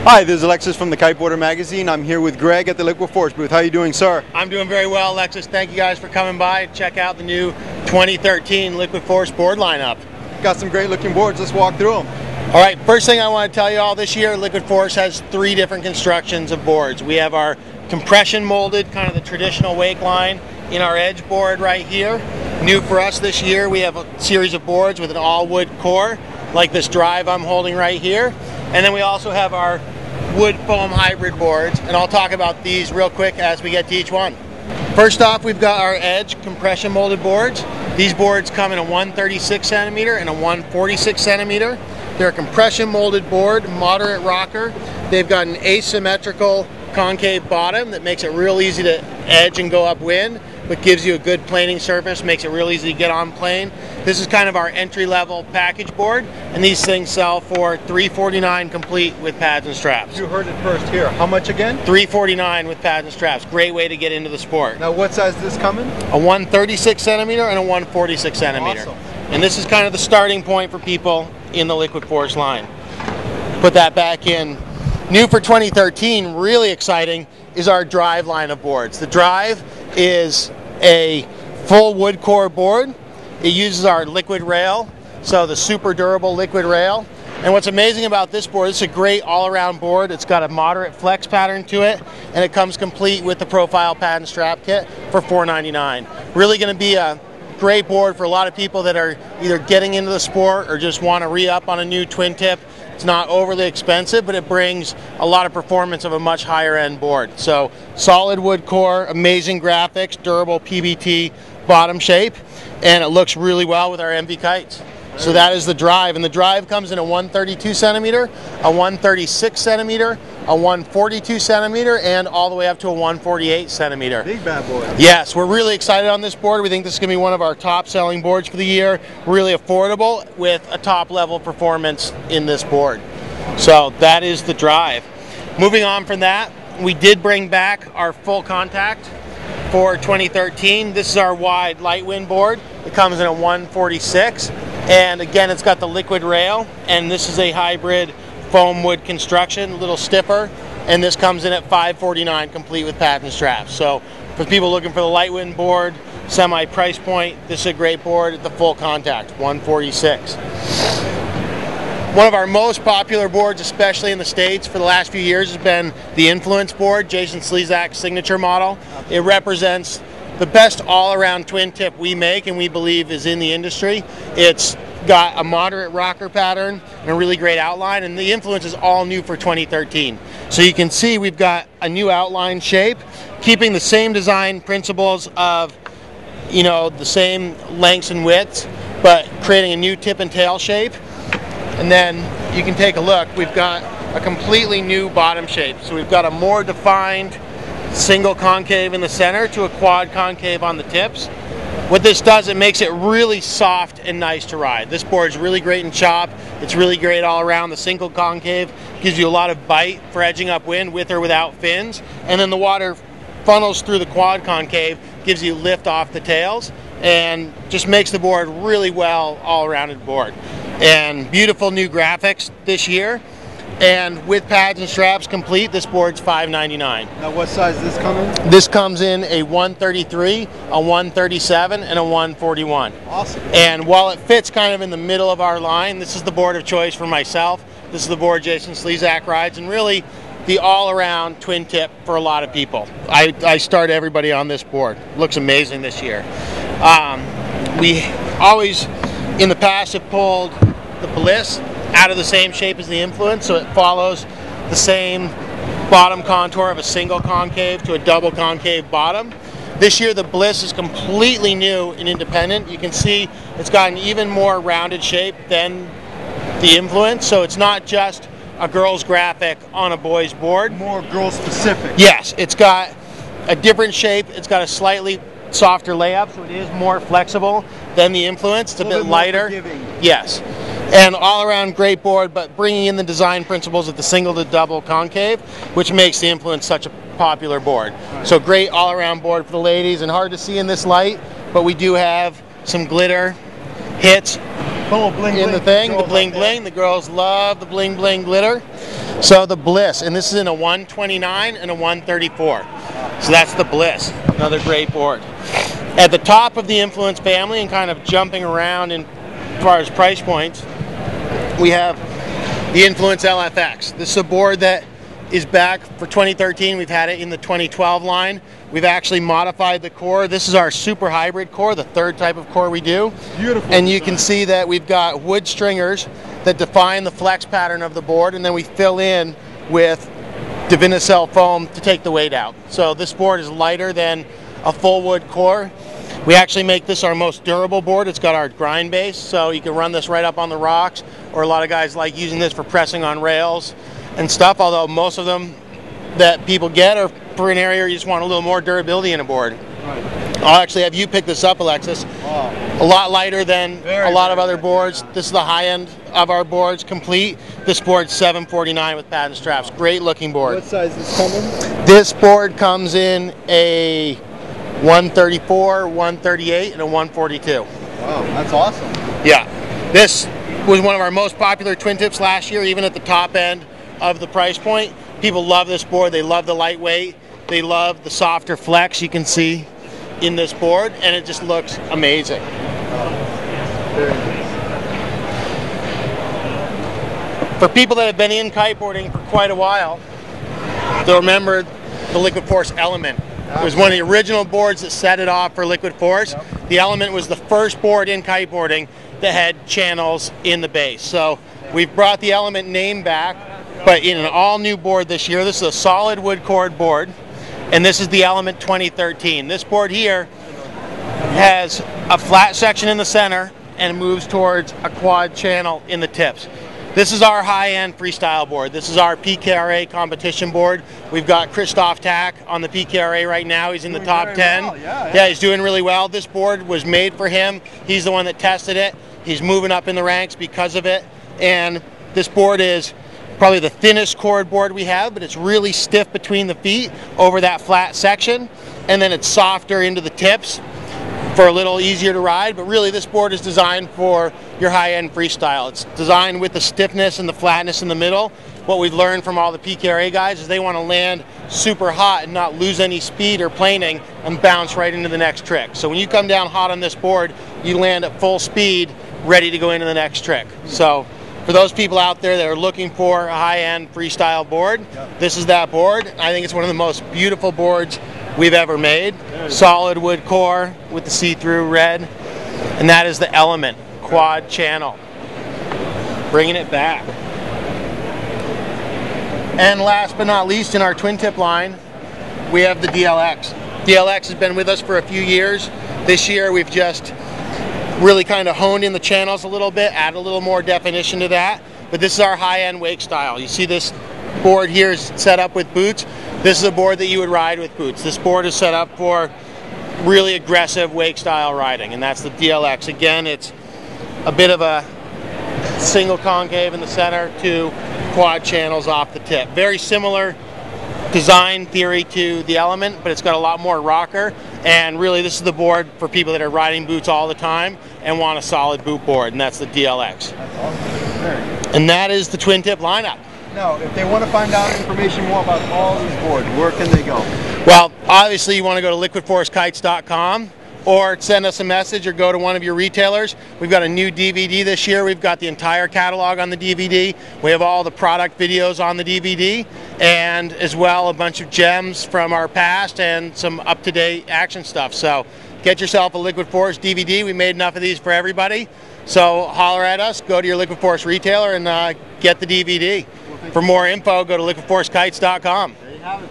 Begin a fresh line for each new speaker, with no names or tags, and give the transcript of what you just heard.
Hi, this is Alexis from the Kiteboarder magazine. I'm here with Greg at the Liquid Force booth. How are you doing, sir?
I'm doing very well, Alexis. Thank you guys for coming by. Check out the new 2013 Liquid Force board lineup.
Got some great looking boards. Let's walk through them.
All right, first thing I want to tell you all, this year Liquid Force has 3 different constructions of boards. We have our compression molded, kind of the traditional wake line, in our edge board right here. New for us this year, we have a series of boards with an all wood core, like this drive I'm holding right here. And then we also have our wood foam hybrid boards, and I'll talk about these real quick as we get to each one. First off, we've got our edge compression molded boards. These boards come in a 136 centimeter and a 146 centimeter. They're a compression molded board, moderate rocker. They've got an asymmetrical concave bottom that makes it real easy to edge and go upwind, but gives you a good planing surface, makes it real easy to get on plane. This is kind of our entry-level package board, and these things sell for $349 complete with pads and straps.
You heard it first here. How much again?
$349 with pads and straps. Great way to get into the sport.
Now what size is this coming?
A 136 centimeter and a 146 centimeter.
Awesome.
And this is kind of the starting point for people in the Liquid Force line. Put that back in. New for 2013, really exciting, is our drive line of boards. The drive is a full wood core board. It uses our liquid rail, so the super durable liquid rail. And what's amazing about this board, it's a great all-around board. It's got a moderate flex pattern to it, and it comes complete with the profile pad and strap kit for $499. Really going to be a great board for a lot of people that are either getting into the sport or just want to re-up on a new twin tip. It's not overly expensive, but it brings a lot of performance of a much higher end board. So solid wood core, amazing graphics, durable PBT bottom shape, and it looks really well with our MV kites. So that is the drive, and the drive comes in a 132 centimeter, a 136 centimeter, a 142 centimeter, and all the way up to a 148 centimeter.
Big bad boy.
Yes, we're really excited on this board. We think this is going to be one of our top selling boards for the year. Really affordable with a top level performance in this board. So that is the drive. Moving on from that, we did bring back our full contact for 2013. This is our wide light wind board. It comes in a 146. And again, it's got the liquid rail, and this is a hybrid foam wood construction, a little stiffer, and this comes in at $549 complete with pad and straps. So for people looking for the light wind board, semi price point, this is a great board at the full contact, 146. One of our most popular boards, especially in the States for the last few years, has been the Influence board, Jason Slezak's signature model. It represents the best all-around twin tip we make and we believe is in the industry. It's got a moderate rocker pattern and a really great outline, and the Influence is all new for 2013. So you can see we've got a new outline shape, keeping the same design principles of, you know, the same lengths and widths, but creating a new tip and tail shape. And then you can take a look, we've got a completely new bottom shape. So we've got a more defined single concave in the center to a quad concave on the tips. What this does, it makes it really soft and nice to ride. This board is really great in chop. It's really great all around. The single concave gives you a lot of bite for edging upwind with or without fins. And then the water funnels through the quad concave, gives you lift off the tails, and just makes the board really well all-rounded board. And beautiful new graphics this year. And with pads and straps complete, this board's $599.
Now what size does this come in?
This comes in a 133, a 137, and a 141.
Awesome.
And while it fits kind of in the middle of our line, this is the board of choice for myself. This is the board Jason Slezak rides, and really the all-around twin tip for a lot of people. I start everybody on this board. Looks amazing this year. We always, in the past, have pulled the Bliss out of the same shape as the Influence, so it follows the same bottom contour of a single concave to a double concave bottom. This year the Bliss is completely new and independent. You can see it's got an even more rounded shape than the Influence, so it's not just a girl's graphic on a boy's board.
More girl specific.
Yes, it's got a different shape. It's got a slightly softer layup, so it is more flexible than the Influence. It's a bit lighter. Yes. And all-around great board, but bringing in the design principles of the single to double concave, which makes the Influence such a popular board. Right. So great all-around board for the ladies, and hard to see in this light, but we do have some glitter hits
bling,
in the thing, the bling bling. The girls love the bling bling glitter. So the Bliss, and this is in a 129 and a 134. So that's the Bliss, another great board. At the top of the Influence family, and kind of jumping around in as far as price points, we have the Influence LFX. This is a board that is back for 2013. We've had it in the 2012 line. We've actually modified the core. This is our super hybrid core, the third type of core we do.
Beautiful.
And you can see that we've got wood stringers that define the flex pattern of the board, and then we fill in with Divinycell foam to take the weight out. So this board is lighter than a full wood core. We actually make this our most durable board. It's got our grind base, so you can run this right up on the rocks, or a lot of guys like using this for pressing on rails and stuff, although most of them that people get are for an area where you just want a little more durability in a board.
Right.
I'll actually have you pick this up, Alexis.
Wow.
A lot lighter than
Very,
a lot of
very
other
light,
boards.
yeah.
This is the high end of our boards, complete. This board's $749 with patent straps. Great looking board.
What size is coming?
This board comes in a 134, 138, and a 142.
Wow, that's awesome.
Yeah. This was one of our most popular twin tips last year, even at the top end of the price point. People love this board. They love the lightweight. They love the softer flex you can see in this board, and it just looks amazing.
Very nice.
For people that have been in kiteboarding for quite a while, they'll remember the Liquid Force Element. It was one of the original boards that set it off for Liquid Force.
Yep.
The Element was the first board in kiteboarding that had channels in the base. So we've brought the Element name back, but in an all new board this year. This is a solid wood cord board, and this is the Element 2013. This board here has a flat section in the center and moves towards a quad channel in the tips. This is our high-end freestyle board. This is our PKRA competition board. We've got Christoph Tack on the PKRA right now. He's in the top 10.
Well.
Yeah, he's doing really well. This board was made for him. He's the one that tested it. He's moving up in the ranks because of it. And this board is probably the thinnest cord board we have, but it's really stiff between the feet over that flat section. And then it's softer into the tips for a little easier to ride. But really, this board is designed for your high-end freestyle. It's designed with the stiffness and the flatness in the middle. What we've learned from all the PKRA guys is they want to land super hot and not lose any speed or planing and bounce right into the next trick. So when you come down hot on this board, you land at full speed, ready to go into the next trick. So for those people out there that are looking for a high-end freestyle board, this is that board. I think it's one of the most beautiful boards we've ever made. Solid wood core with the see-through red, and that is the Element quad channel. Bringing it back. And last but not least, in our twin tip line, we have the DLX. DLX has been with us for a few years. This year we've just really kind of honed in the channels a little bit, add a little more definition to that. But this is our high-end wake style. You see this board here is set up with boots. This is a board that you would ride with boots. This board is set up for really aggressive wake style riding, and that's the DLX. Again, it's a bit of a single concave in the center to quad channels off the tip. Very similar design theory to the Element, but it's got a lot more rocker. And really, this is the board for people that are riding boots all the time and want a solid boot board, and that's the DLX.
That's awesome.
And that is the twin tip lineup.
Now, if they want to find out information more about all these boards, where can they go?
Well, obviously you want to go to liquidforcekites.com or send us a message or go to one of your retailers. We've got a new DVD this year. We've got the entire catalog on the DVD. We have all the product videos on the DVD, and as well a bunch of gems from our past and some up-to-date action stuff. So get yourself a Liquid Force DVD. We made enough of these for everybody. So holler at us, go to your Liquid Force retailer and get the DVD. For more info, go to liquidforcekites.com.
There you have it.